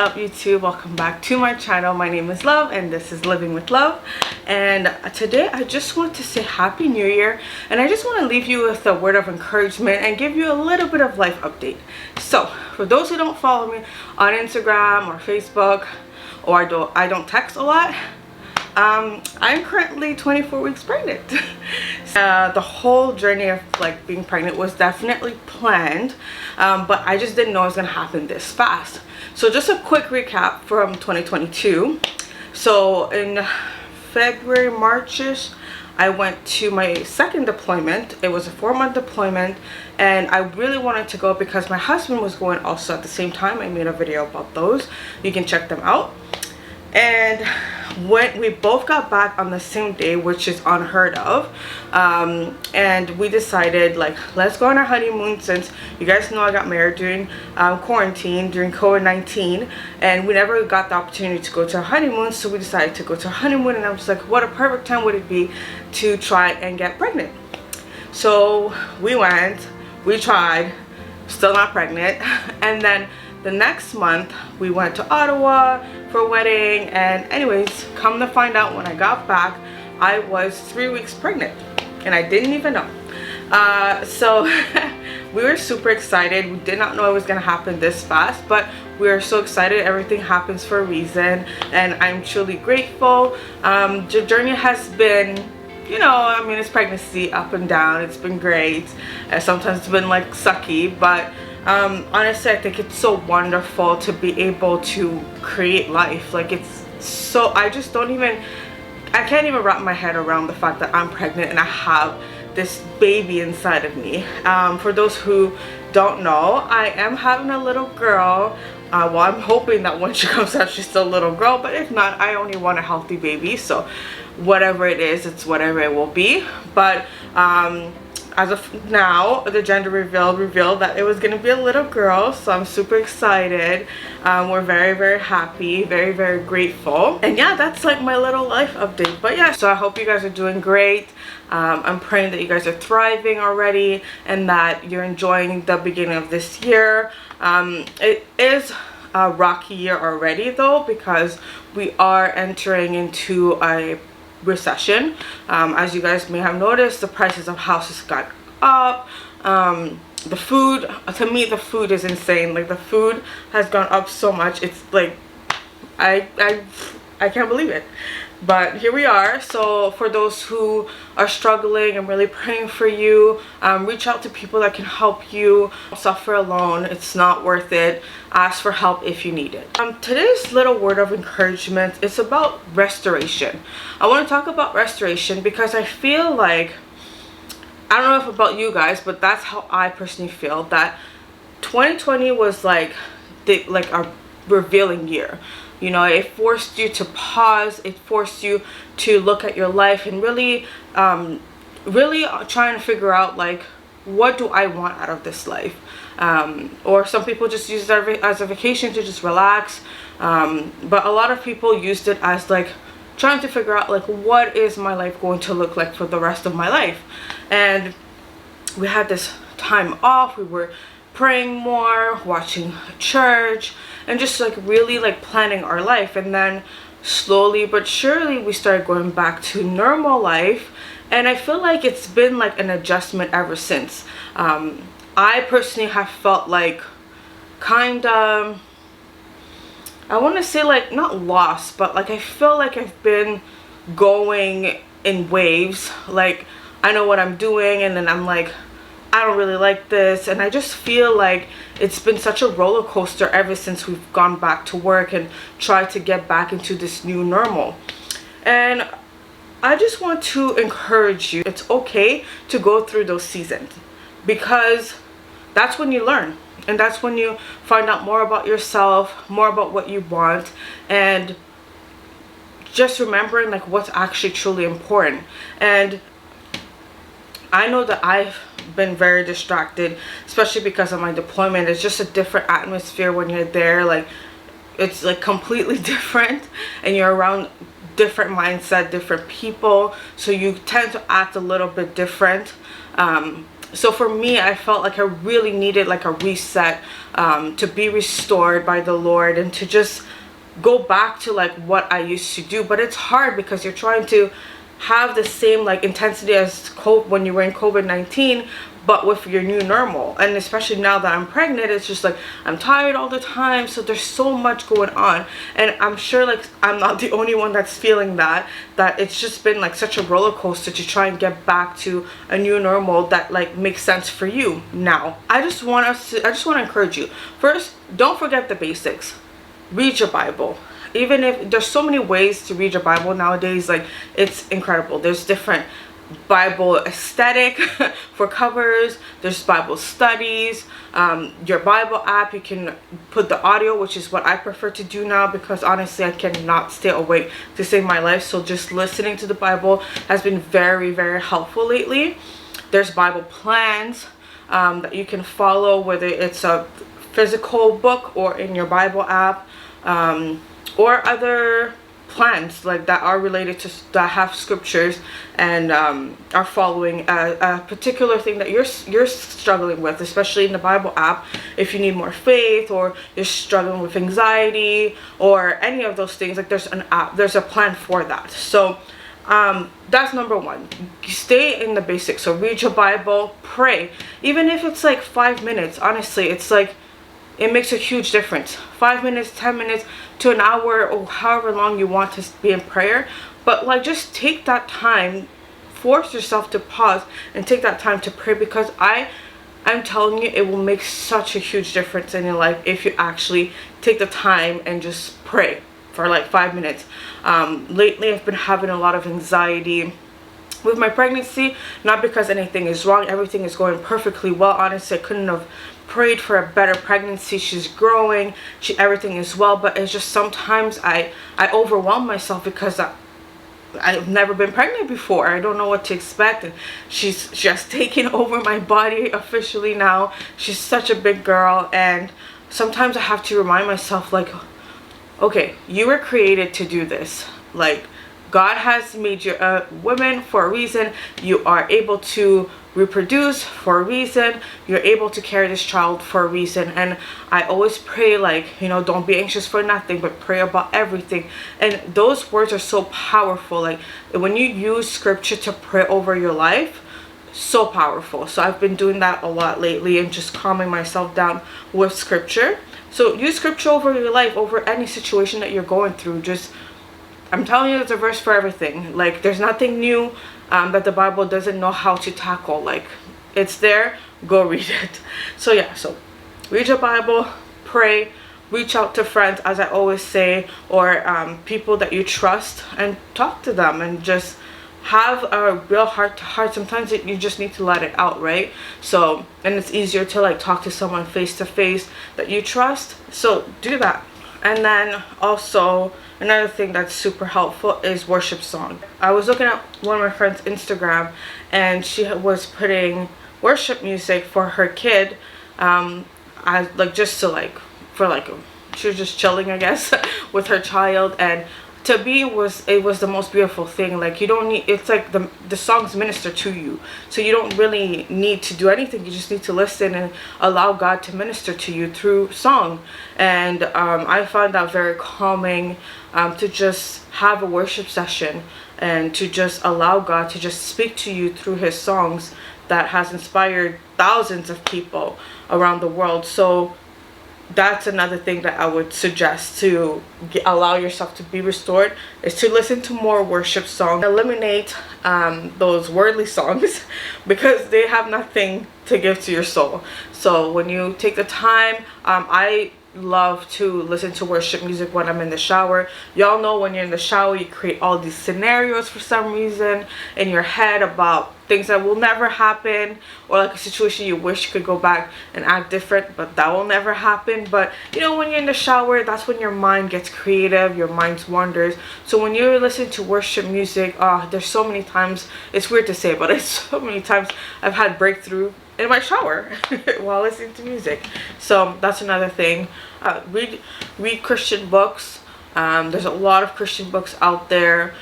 up, YouTube? Welcome back to my channel. My name is Love and this is Living with Love. And today I just want to say Happy New Year, and I just want to leave you with a word of encouragement and give you a little bit of life update. So for those who don't follow me on Instagram or Facebook, or I don't text a lot, I'm currently 24 weeks pregnant. The whole journey of like being pregnant was definitely planned, but I just didn't know it was gonna happen this fast. So just a quick recap from 2022. So in February, March-ish, I went to my second deployment. It was a 4-month deployment, and I really wanted to go because my husband was going also at the same time. I made a video about those. You can check them out. And when we both got back on the same day, which is unheard of, and we decided, like, let's go on our honeymoon, since you guys know I got married during quarantine, during COVID-19, and we never got the opportunity to go to our honeymoon. So we decided to go to our honeymoon, and I was like, what a perfect time would it be to try and get pregnant. So we went, we tried, still not pregnant. And then the next month we went to Ottawa for a wedding, and anyways, come to find out, when I got back I was 3 weeks pregnant and I didn't even know. So we were super excited. We did not know it was gonna happen this fast, but we are so excited. Everything happens for a reason, and I'm truly grateful. The journey has been, you know, I mean, it's pregnancy, up and down. It's been great. Sometimes it's been like sucky, but honestly, I think it's so wonderful to be able to create life. Like, it's so, I can't even wrap my head around the fact that I'm pregnant and I have this baby inside of me. For those who don't know, I am having a little girl. Well, I'm hoping that when she comes out she's still a little girl, but if not, I only want a healthy baby. So whatever it is, it's whatever it will be. But as of now, the gender revealed that it was going to be a little girl, so I'm super excited. We're very, very happy, very, very grateful. And yeah, that's like my little life update. But yeah, so I hope you guys are doing great. I'm praying that you guys are thriving already and that you're enjoying the beginning of this year. It is a rocky year already though, because we are entering into a recession. As you guys may have noticed, the prices of houses got up. The food, to me, the food is insane. Like, the food has gone up so much. It's like, I can't believe it. But here we are. So for those who are struggling, I'm really praying for you. Reach out to people that can help you. Don't suffer alone. It's not worth it. Ask for help if you need it. Today's little word of encouragement is about restoration. I want to talk about restoration because I feel like, I don't know if about you guys, but that's how I personally feel, that 2020 was like a revealing year. You know, it forced you to pause. It forced you to look at your life and really trying to figure out, like, what do I want out of this life? Or some people just use it as a vacation to just relax. But a lot of people used it as like trying to figure out, like, what is my life going to look like for the rest of my life? And we had this time off. We were praying more, watching church, and just like really like planning our life. And then slowly but surely we started going back to normal life, and I feel like it's been like an adjustment ever since. I personally have felt like kind of, I want to say, like, not lost, but like I feel like I've been going in waves. Like, I know what I'm doing, and then I'm like, I don't really like this, and I just feel like it's been such a roller coaster ever since we've gone back to work and tried to get back into this new normal. And I just want to encourage you, it's okay to go through those seasons, because that's when you learn, and that's when you find out more about yourself, more about what you want, and just remembering like what's actually truly important. And I know that I've been very distracted, especially because of my deployment. It's just a different atmosphere when you're there. Like, it's like completely different, and you're around different mindset, different people, so you tend to act a little bit different. So for me, I felt like I really needed like a reset, to be restored by the Lord and to just go back to like what I used to do. But it's hard because you're trying to have the same like intensity as when you were in COVID-19, but with your new normal. And especially now that I'm pregnant, it's just like I'm tired all the time, so there's so much going on. And I'm sure like I'm not the only one that's feeling that it's just been like such a roller coaster to try and get back to a new normal that like makes sense for you now. I just want to encourage you, first, don't forget the basics. Read your Bible. Even if there's so many ways to read your Bible nowadays, like it's incredible. There's different Bible aesthetic for covers, there's Bible studies, your Bible app, you can put the audio, which is what I prefer to do now because honestly I cannot stay awake to save my life. So just listening to the Bible has been very, very helpful lately. There's Bible plans that you can follow, whether it's a physical book or in your Bible app, or other plans like that are related to, that have scriptures and are following a particular thing that you're struggling with, especially in the Bible app. If you need more faith, or you're struggling with anxiety or any of those things, like there's an app, there's a plan for that. So that's number one. Stay in the basics. So read your Bible, pray, even if it's like 5 minutes. Honestly, it's like it makes a huge difference. 5 minutes, 10 minutes to an hour, or however long you want to be in prayer. But like just take that time, force yourself to pause and take that time to pray, because I'm telling you, it will make such a huge difference in your life if you actually take the time and just pray for like 5 minutes. Lately I've been having a lot of anxiety with my pregnancy, not because anything is wrong, everything is going perfectly well. Honestly, I couldn't have prayed for a better pregnancy. She's growing, everything is well, but it's just sometimes I overwhelm myself because I've never been pregnant before. I don't know what to expect, and she's just taking over my body officially now. She's such a big girl, and sometimes I have to remind myself like, okay, you were created to do this. Like, God has made you a woman for a reason. You are able to reproduce for a reason. You're able to carry this child for a reason. And I always pray, like, you know, don't be anxious for nothing, but pray about everything. And those words are so powerful. Like, when you use scripture to pray over your life, so powerful. So I've been doing that a lot lately and just calming myself down with scripture. So use scripture over your life, over any situation that you're going through. Just, I'm telling you, there's a verse for everything. Like, there's nothing new that the Bible doesn't know how to tackle. Like, it's there, go read it. So yeah, so read your Bible, pray, reach out to friends, as I always say, or people that you trust, and talk to them and just have a real heart to heart. Sometimes you just need to let it out, right? So, and it's easier to like talk to someone face to face that you trust. So do that. And then also another thing that's super helpful is worship song. I was looking at one of my friend's Instagram, and she was putting worship music for her kid, as like just to like for like she was just chilling, I guess, with her child. And to me, it was the most beautiful thing. Like, you don't need, it's like the songs minister to you, so you don't really need to do anything. You just need to listen and allow God to minister to you through song. And I found that very calming, to just have a worship session and to just allow God to just speak to you through his songs that has inspired thousands of people around the world. So that's another thing that I would suggest to allow yourself to be restored, is to listen to more worship songs. Eliminate those worldly songs because they have nothing to give to your soul. So when you take the time, I love to listen to worship music when I'm in the shower. Y'all know when you're in the shower, you create all these scenarios for some reason in your head about things that will never happen, or like a situation you wish could go back and act different, but that will never happen. But you know, when you're in the shower, that's when your mind gets creative, your mind wanders. So when you're listening to worship music, there's so many times, it's weird to say, but it's so many times I've had breakthrough in my shower while listening to music. So that's another thing. Read Christian books. There's a lot of Christian books out there,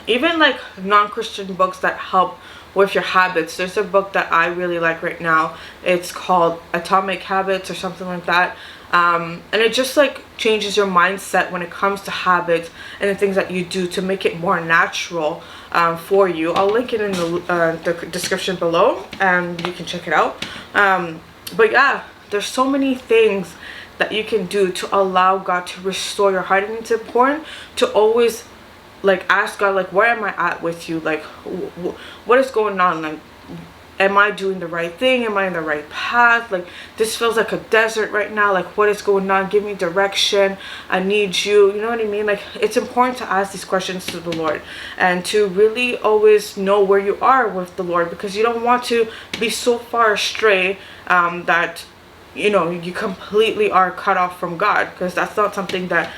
even like non-Christian books that help with your habits. There's a book that I really like right now. It's called Atomic Habits or something like that. And it just like changes your mindset when it comes to habits and the things that you do to make it more natural for you. I'll link it in the description below, and you can check it out. But yeah, there's so many things that you can do to allow God to restore your heart, and it's important to always like ask God, like, where am I at with you? Like, what is going on? Like, am I doing the right thing? Am I in the right path? Like, this feels like a desert right now. Like, what is going on? Give me direction. I need you. You know what I mean? Like, it's important to ask these questions to the Lord and to really always know where you are with the Lord, because you don't want to be so far astray that, you know, you completely are cut off from God, because that's not something that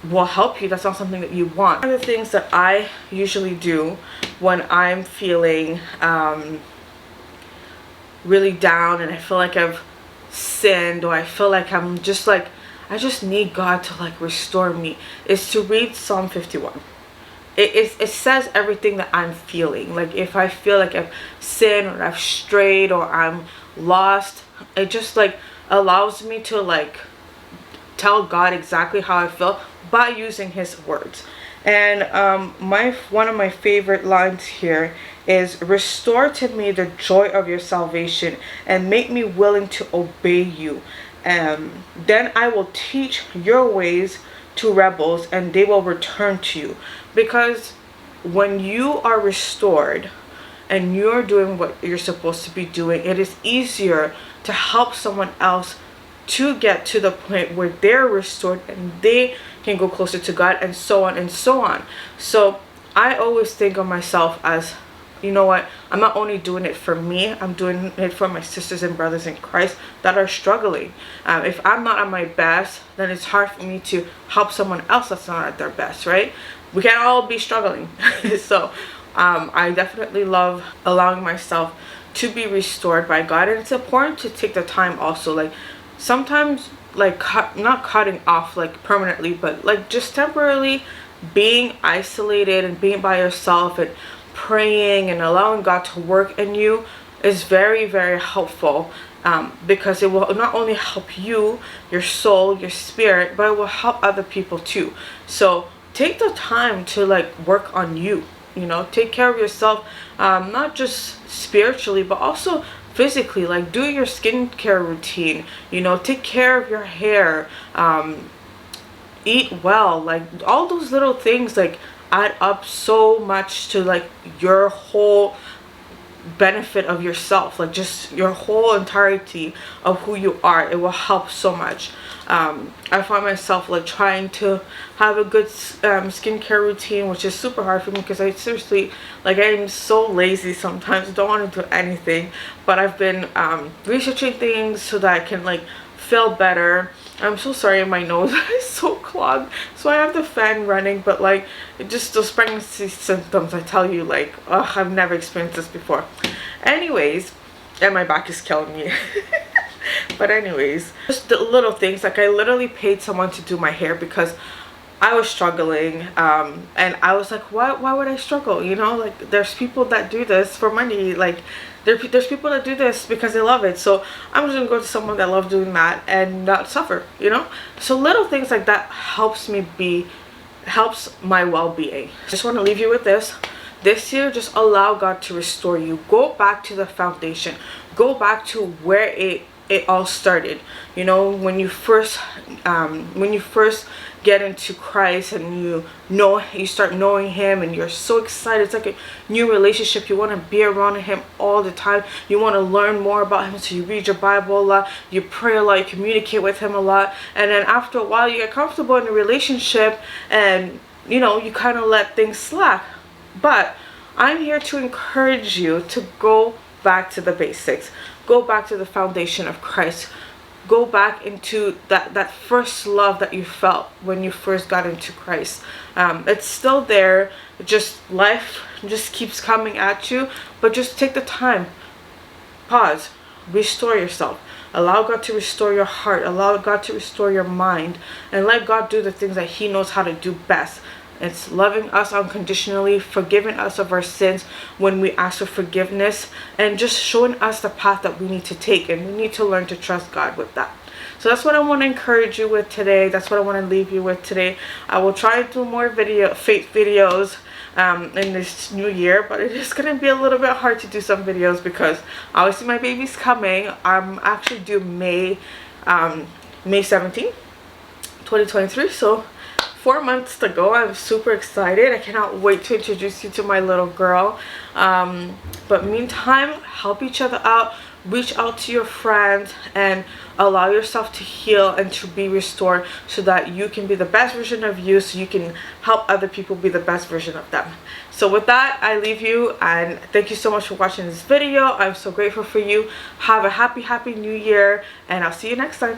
will help you. That's not something that you want. One of the things that I usually do when I'm feeling really down and I feel like I've sinned, or I feel like I'm just like, I just need God to like restore me, is to read Psalm 51. It says everything that I'm feeling. Like, if I feel like I've sinned or I've strayed or I'm lost, it just like allows me to like tell God exactly how I feel by using his words. And one of my favorite lines here is, restore to me the joy of your salvation and make me willing to obey you. Then I will teach your ways to rebels and they will return to you. Because when you are restored and you're doing what you're supposed to be doing, it is easier to help someone else to get to the point where they're restored and they can go closer to God, and so on and so on. So I always think of myself as, you know what, I'm not only doing it for me, I'm doing it for my sisters and brothers in Christ that are struggling. If I'm not at my best, then it's hard for me to help someone else that's not at their best, right? We can't all be struggling. So I definitely love allowing myself to be restored by God. And it's important to take the time also, like sometimes, like not cutting off like permanently, but like just temporarily being isolated and being by yourself and praying and allowing God to work in you is very, very helpful, because it will not only help you, your soul, your spirit, but it will help other people too. So take the time to like work on you, you know, take care of yourself, not just spiritually but also physically. Like, do your skincare routine, you know, take care of your hair, eat well. Like, all those little things like add up so much to like your whole benefit of yourself, like just your whole entirety of who you are. It will help so much. I find myself like trying to have a good skincare routine, which is super hard for me because I seriously, like, I'm so lazy sometimes, don't want to do anything. But I've been researching things so that I can like feel better. I'm so sorry, my nose is so clogged, so I have the fan running. But like, it just, those pregnancy symptoms, I tell you, like, ugh, I've never experienced this before. Anyways, and my back is killing me. But anyways, just the little things. Like, I literally paid someone to do my hair because I was struggling, and I was like, why would I struggle, you know? Like, there's people that do this for money. Like, there's people that do this because they love it. So I'm just gonna go to someone that loves doing that and not suffer, you know? So little things like that helps my well-being. Just want to leave you with this year. Just allow God to restore you. Go back to the foundation, go back to where it all started. You know, when you first get into Christ and you start knowing him and you're so excited. It's like a new relationship. You want to be around him all the time. You want to learn more about him, so you read your Bible a lot, you pray a lot, you communicate with him a lot. And then after a while you get comfortable in the relationship and, you know, you kind of let things slack. But I'm here to encourage you to go back to the basics. Go back to the foundation of Christ. Go back into that first love that you felt when you first got into Christ. It's still there. Just life just keeps coming at you. But just take the time. Pause. Restore yourself. Allow God to restore your heart. Allow God to restore your mind. And let God do the things that he knows how to do best. It's loving us unconditionally, forgiving us of our sins when we ask for forgiveness, and just showing us the path that we need to take, and we need to learn to trust God with that. So that's what I want to encourage you with today. That's what I want to leave you with today. I will try to do more faith videos in this new year, but it is going to be a little bit hard to do some videos because obviously my baby's coming. I'm actually due May 17th, 2023. So 4 months to go. I'm super excited. I cannot wait to introduce you to my little girl. But meantime, help each other out. Reach out to your friends and allow yourself to heal and to be restored so that you can be the best version of you, so you can help other people be the best version of them. So with that, I leave you, and thank you so much for watching this video. I'm so grateful for you. Have a happy new year, and I'll see you next time.